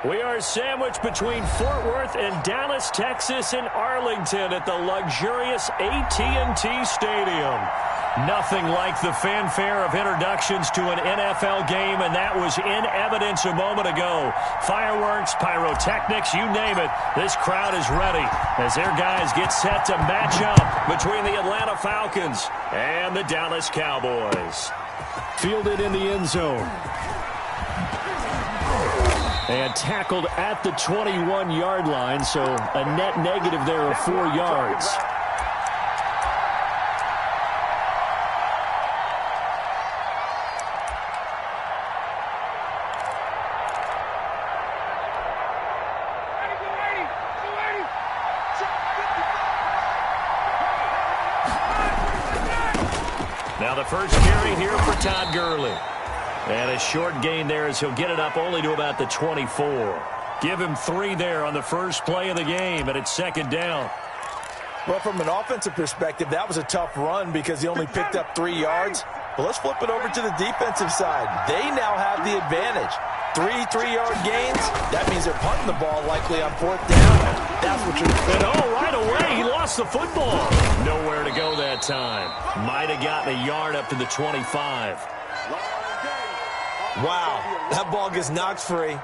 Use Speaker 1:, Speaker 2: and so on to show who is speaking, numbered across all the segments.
Speaker 1: We are sandwiched between Fort Worth and Dallas, Texas, and Arlington at the luxurious AT&T Stadium. Nothing like the fanfare of introductions to an NFL game, and that was in evidence a moment ago. Fireworks, pyrotechnics, you name it. This crowd is ready as their guys get set to match up between the Atlanta Falcons and the Dallas Cowboys. Fielded in the end zone. And tackled at the 21-yard line, so a net negative there of 4 yards. Now the first carry here for Todd Gurley. And a short gain there as he'll get it up only to about the 24. Give him 3 there on the first play of the game, and it's second down.
Speaker 2: Well, from an offensive perspective, that was a tough run because he only picked up 3 yards. But let's flip it over to the defensive side. They now have the advantage. 3 3-yard gains. That means they're punting the ball likely on 4th down. That's what you're doing.
Speaker 1: And right away, he lost the football. Nowhere to go that time. Might have gotten a yard up to the 25.
Speaker 2: Wow, that ball gets knocked free,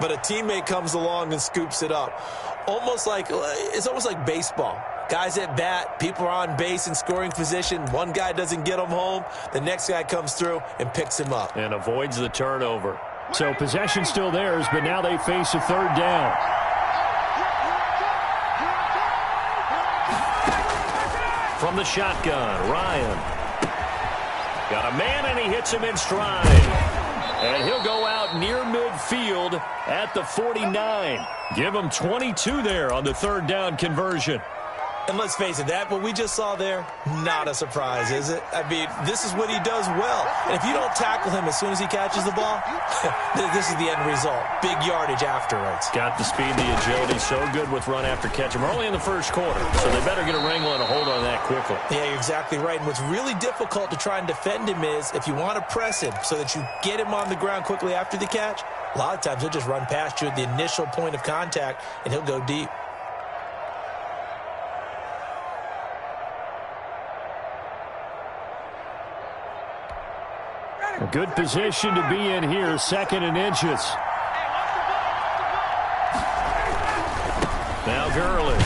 Speaker 2: but a teammate comes along and scoops it up. It's almost like baseball. Guys at bat, people are on base in scoring position. One guy doesn't get him home. The next guy comes through and picks him up.
Speaker 1: And avoids the turnover. So possession still theirs, but now they face a 3rd down. From the shotgun, Ryan. Got a man, and he hits him in stride. And he'll go out near midfield at the 49. Give him 22 there on the 3rd down conversion.
Speaker 2: And let's face it, what we just saw there, not a surprise, is it? I mean, this is what he does well. And if you don't tackle him as soon as he catches the ball, this is the end result. Big yardage afterwards.
Speaker 1: Got the speed, the agility, so good with run after catch. We're only in the first quarter, so they better get a wrangle and a hold on that quickly.
Speaker 2: Yeah, you're exactly right. And what's really difficult to try and defend him is if you want to press him so that you get him on the ground quickly after the catch, a lot of times he'll just run past you at the initial point of contact, and he'll go deep.
Speaker 1: A good position to be in here, 2nd and inches. Now Gurley.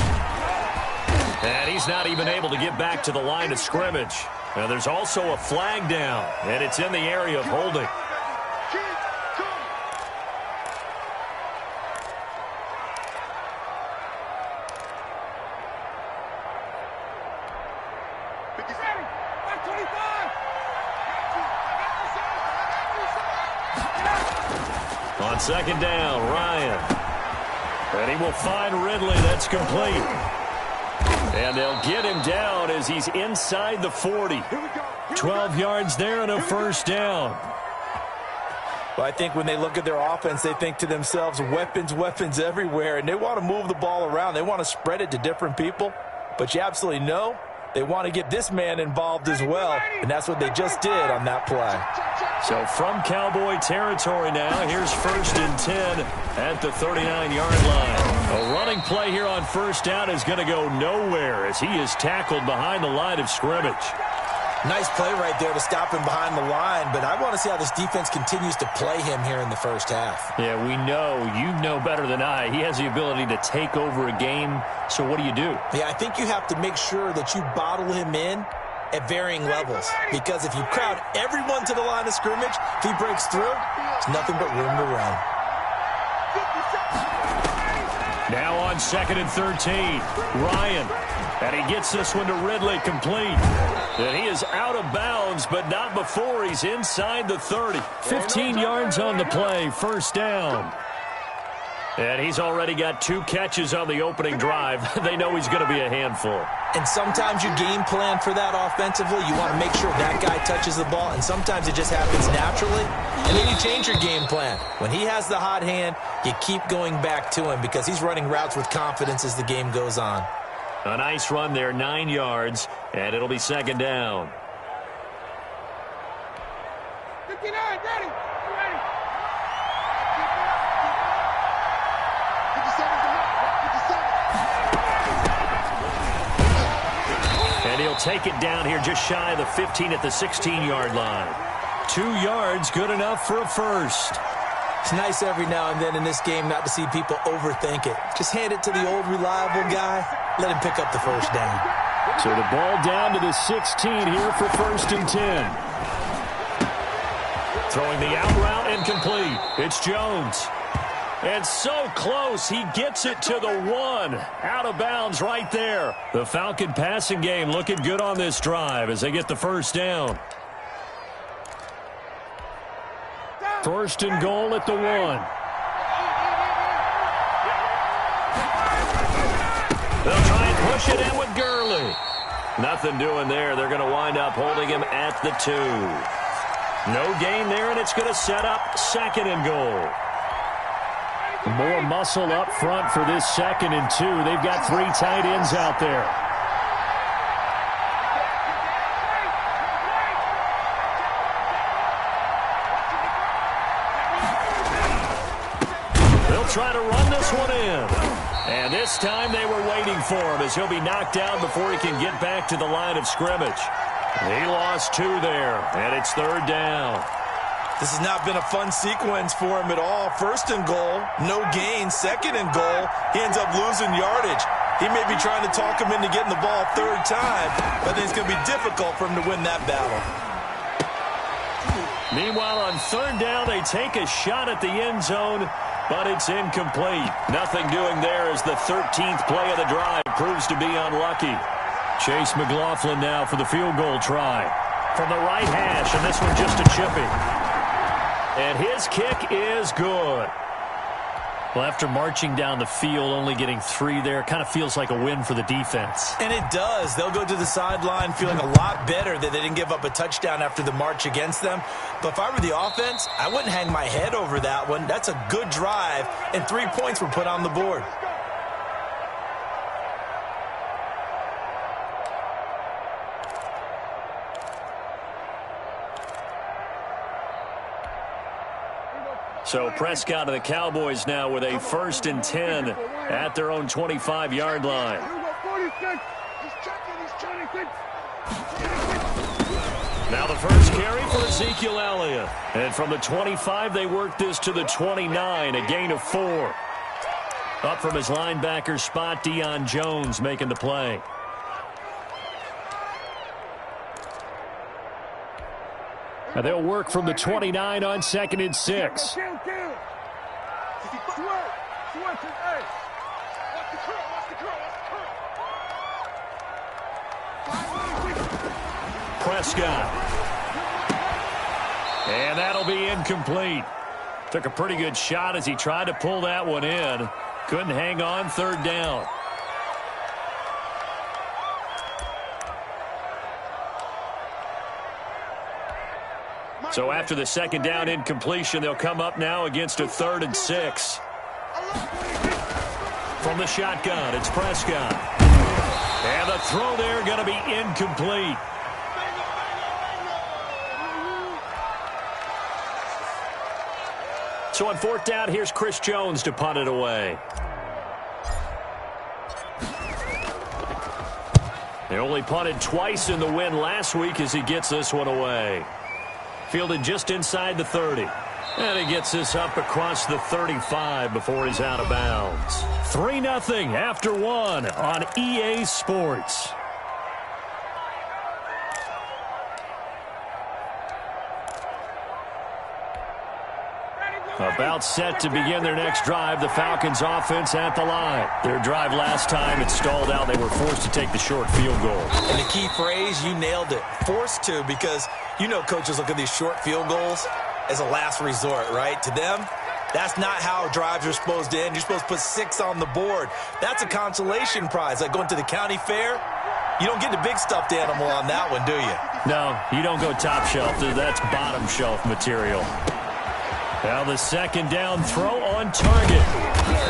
Speaker 1: And he's not even able to get back to the line of scrimmage. Now there's also a flag down, and it's in the area of holding. On 2nd down, Ryan. And he will find Ridley. That's complete. And they'll get him down as he's inside the 40. 12 yards there and a 1st down.
Speaker 2: Well, I think when they look at their offense, they think to themselves, weapons everywhere. And they want to move the ball around. They want to spread it to different people. But you absolutely know they want to get this man involved as well. And that's what they just did on that play.
Speaker 1: So from Cowboy territory now, here's 1st and 10 at the 39-yard line. A running play here on 1st down is going to go nowhere as he is tackled behind the line of scrimmage.
Speaker 2: Nice play right there to stop him behind the line, but I want to see how this defense continues to play him here in the first half.
Speaker 1: Yeah, we know. You know better than I. He has the ability to take over a game, so what do you do?
Speaker 2: Yeah, I think you have to make sure that you bottle him in at varying levels, because if you crowd everyone to the line of scrimmage, if he breaks through, there's nothing but room to run.
Speaker 1: Now on 2nd and 13, Ryan. And he gets this one to Ridley, complete. And he is out of bounds, but not before he's inside the 30. 15 yards on the play, 1st down. And he's already got 2 catches on the opening drive. They know he's going to be a handful.
Speaker 2: And sometimes you game plan for that offensively. You want to make sure that guy touches the ball, and sometimes it just happens naturally. And then you change your game plan. When he has the hot hand, you keep going back to him because he's running routes with confidence as the game goes on.
Speaker 1: A nice run there, 9 yards, and it'll be 2nd down.
Speaker 3: 59, ready.
Speaker 1: He'll take it down here just shy of the 15 at the 16-yard line. 2 yards, good enough for a first.
Speaker 2: It's nice every now and then in this game not to see people overthink it. Just hand it to the old reliable guy. Let him pick up the first down.
Speaker 1: So the ball down to the 16 here for 1st and 10. Throwing the out route incomplete. It's Jones. And so close, he gets it to the 1. Out of bounds right there. The Falcon passing game looking good on this drive as they get the first down. 1st and goal at the 1. They'll try and push it in with Gurley. Nothing doing there. They're going to wind up holding him at the 2. No gain there, and it's going to set up 2nd and goal. More muscle up front for this 2nd and 2. They've got 3 tight ends out there. They'll try to run this one in. And this time they were waiting for him as he'll be knocked down before he can get back to the line of scrimmage. He lost 2 there, and it's 3rd down.
Speaker 2: This has not been a fun sequence for him at all. 1st and goal, no gain. 2nd and goal, he ends up losing yardage. He may be trying to talk him into getting the ball 3rd time, but then it's going to be difficult for him to win that battle.
Speaker 1: Meanwhile, on 3rd down, they take a shot at the end zone, but it's incomplete. Nothing doing there as the 13th play of the drive proves to be unlucky. Chase McLaughlin now for the field goal try. From the right hash, and this one just a chippy. And his kick is good. Well, after marching down the field, only getting 3 there, kind of feels like a win for the defense.
Speaker 2: And it does. They'll go to the sideline feeling a lot better that they didn't give up a touchdown after the march against them. But if I were the offense, I wouldn't hang my head over that one. That's a good drive, and 3 points were put on the board.
Speaker 1: So Prescott of the Cowboys now with a 1st and 10 at their own 25-yard line. Now the first carry for Ezekiel Elliott. And from the 25, they work this to the 29, a gain of 4. Up from his linebacker spot, Deion Jones making the play. Now they'll work from the 29 on 2nd and 6. Prescott. And that'll be incomplete. Took a pretty good shot as he tried to pull that one in. Couldn't hang on 3rd down. So after the 2nd down incompletion, they'll come up now against a 3rd and 6. From the shotgun, it's Prescott. And the throw there going to be incomplete. So on 4th down, here's Chris Jones to punt it away. They only punted twice in the win last week as he gets this one away. Fielded just inside the 30. And he gets this up across the 35 before he's out of bounds. 3-0 after 1 on EA Sports. About set to begin their next drive, the Falcons offense at the line. Their drive last time, it stalled out. They were forced to take the short field goal.
Speaker 2: And the key phrase, you nailed it. Forced to, because you know coaches look at these short field goals as a last resort, right? To them, that's not how drives are supposed to end. You're supposed to put 6 on the board. That's a consolation prize. Like going to the county fair, you don't get the big stuffed animal on that one, do you?
Speaker 1: No, you don't go top shelf. That's bottom shelf material. Now the 2nd down throw on target.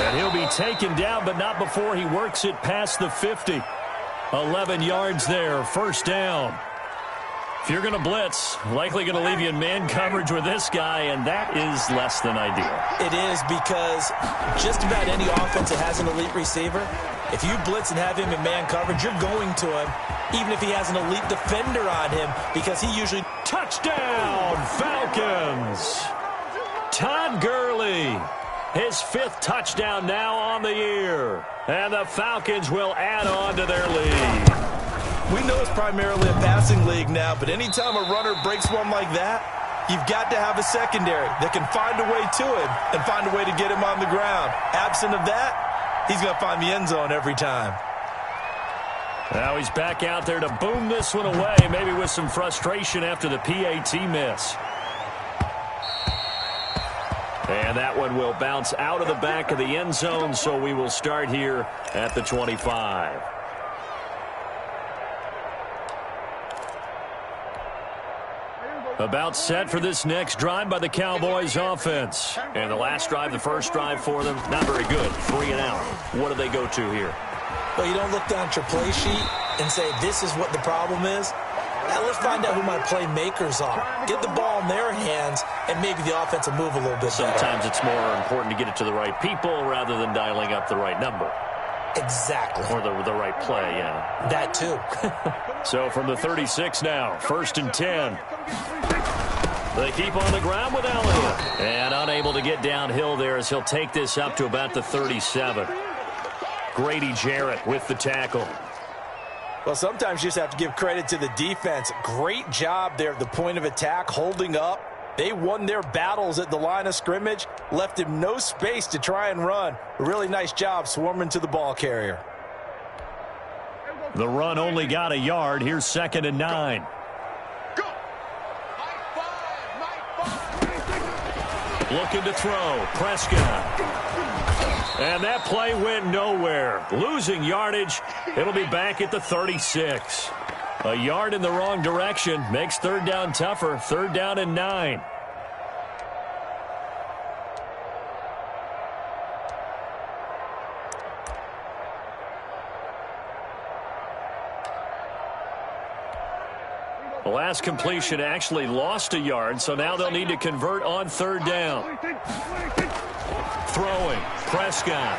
Speaker 1: And he'll be taken down, but not before he works it past the 50. 11 yards there, 1st down. If you're going to blitz, likely going to leave you in man coverage with this guy, and that is less than ideal.
Speaker 2: It is, because just about any offense that has an elite receiver, if you blitz and have him in man coverage, you're going to him, even if he has an elite defender on him, because he usually...
Speaker 1: Touchdown, Falcons! Todd Gurley, his 5th touchdown now on the year, and the Falcons will add on to their lead.
Speaker 2: We know it's primarily a passing league now, but anytime a runner breaks one like that, you've got to have a secondary that can find a way to him and find a way to get him on the ground. Absent of that, he's going to find the end zone every time.
Speaker 1: Now he's back out there to boom this one away, maybe with some frustration after the PAT miss. And that one will bounce out of the back of the end zone, so we will start here at the 25. About set for this next drive by the Cowboys offense. And the last drive, the first drive for them, not very good. 3 and out. What do they go to here?
Speaker 2: Well, you don't look down at your play sheet and say, this is what the problem is. Now let's find out who my playmakers are. Get the ball in their hands, and maybe the offense will move a little bit
Speaker 1: Sometimes
Speaker 2: better.
Speaker 1: it's more important to get it to the right people rather than dialing up the right number.
Speaker 2: Exactly.
Speaker 1: Or the right play, yeah.
Speaker 2: That too.
Speaker 1: So from the 36 now, 1st and 10. They keep on the ground with Elliott. And unable to get downhill there as he'll take this up to about the 37. Grady Jarrett with the tackle.
Speaker 2: Well, sometimes you just have to give credit to the defense. Great job there at the point of attack, holding up. They won their battles at the line of scrimmage, left him no space to try and run. A really nice job swarming to the ball carrier.
Speaker 1: The run only got a yard. Here's 2nd and 9. Looking to throw. Prescott. And that play went nowhere. Losing yardage. It'll be back at the 36. A yard in the wrong direction makes 3rd down tougher. 3rd down and 9. The last completion actually lost a yard, so now they'll need to convert on 3rd down. Throwing. Prescott.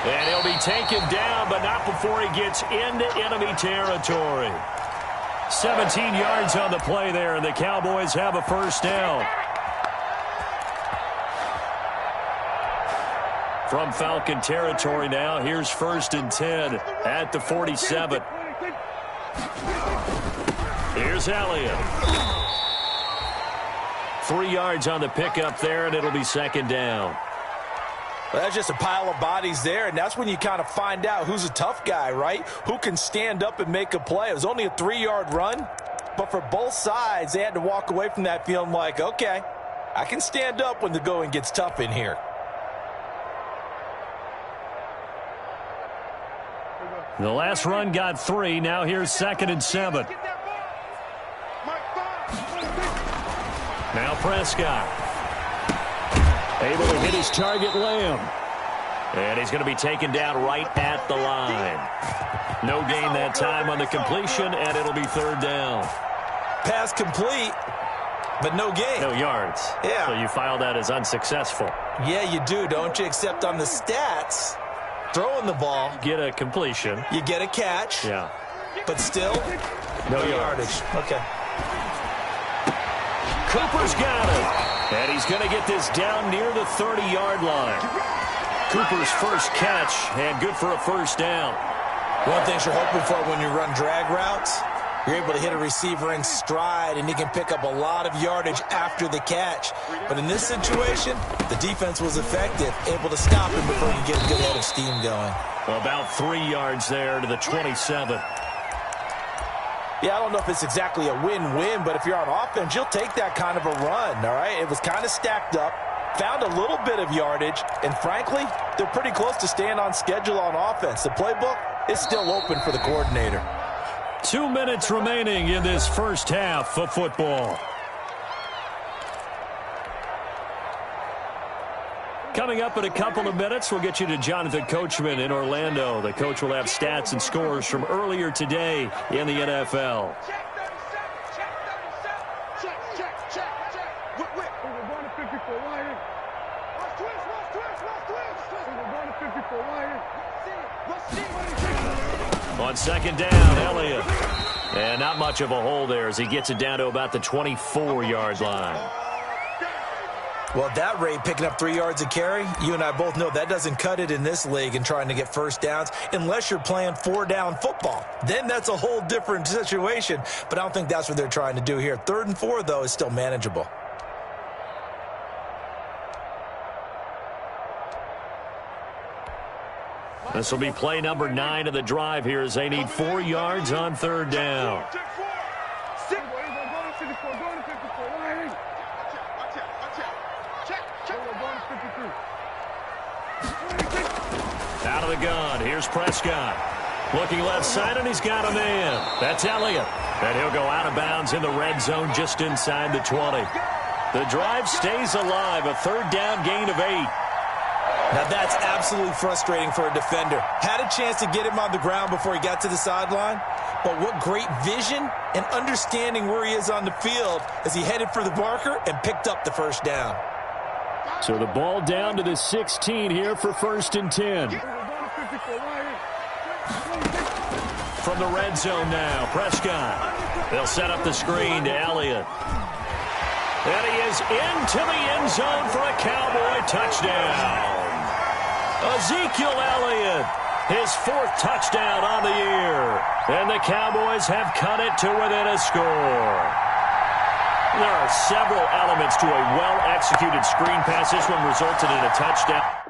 Speaker 1: And he'll be taken down, but not before he gets into enemy territory. 17 yards on the play there, and the Cowboys have a 1st down. From Falcon territory now, here's 1st and 10 at the 47. Here's Elliott. 3 yards on the pickup there, and it'll be 2nd down.
Speaker 2: Well, that's just a pile of bodies there, and that's when you kind of find out who's a tough guy, right? Who can stand up and make a play. It was only a 3-yard run, but for both sides, they had to walk away from that feeling like, okay, I can stand up when the going gets tough in here.
Speaker 1: The last run got 3. Now here's 2nd and 7. Now Prescott. Able to hit his target, Lamb. And he's going to be taken down right at the line. No gain that time on the completion, and it'll be 3rd down.
Speaker 2: Pass complete, but no gain.
Speaker 1: No yards.
Speaker 2: Yeah.
Speaker 1: So you file that as unsuccessful.
Speaker 2: Yeah, you do, don't you? Except on the stats, throwing the ball,
Speaker 1: Get a completion.
Speaker 2: you get a catch,
Speaker 1: Yeah.
Speaker 2: but still,
Speaker 1: No
Speaker 2: yardage. Okay.
Speaker 1: Cooper's got it. And he's going to get this down near the 30-yard line. Cooper's first catch, and good for a 1st down.
Speaker 2: One thing you're hoping for when you run drag routes, you're able to hit a receiver in stride, and he can pick up a lot of yardage after the catch. But in this situation, the defense was effective, able to stop him before he could get a good head of steam going.
Speaker 1: About 3 yards there to the 27.
Speaker 2: Yeah, I don't know if it's exactly a win-win, but if you're on offense, you'll take that kind of a run, all right? It was kind of stacked up, found a little bit of yardage, and frankly, they're pretty close to staying on schedule on offense. The playbook is still open for the coordinator.
Speaker 1: 2 minutes remaining in this first half of football. Coming Coming up in a couple of minutes, we'll get you to Jonathan Coachman in Orlando. The coach will have stats and scores from earlier today in the NFL. On second down, Elliott. And not much of a hole there as he gets it down to about the 24-yard line.
Speaker 2: Well, at that rate, picking up 3 yards a carry, you and I both know that doesn't cut it in this league and trying to get first downs unless you're playing 4-down football. Then that's a whole different situation, but I don't think that's what they're trying to do here. 3rd and 4, though, is still manageable.
Speaker 1: This will be play number 9 of the drive here as they need 4 yards on 3rd down. Out of the gun. Here's Prescott. Looking left side, and he's got a man. That's Elliott. And he'll go out of bounds in the red zone just inside the 20. The drive stays alive. A 3rd down gain of 8.
Speaker 2: Now, that's absolutely frustrating for a defender. Had a chance to get him on the ground before he got to the sideline, but what great vision and understanding where he is on the field as he headed for the marker and picked up the 1st down.
Speaker 1: So the ball down to the 16 here for 1st and 10. From the red zone now, Prescott. They'll set up the screen to Elliott. And he is into the end zone for a Cowboy touchdown. Ezekiel Elliott, his 4th touchdown on the year. And the Cowboys have cut it to within a score. There are several elements to a well-executed screen pass. This one resulted in a touchdown.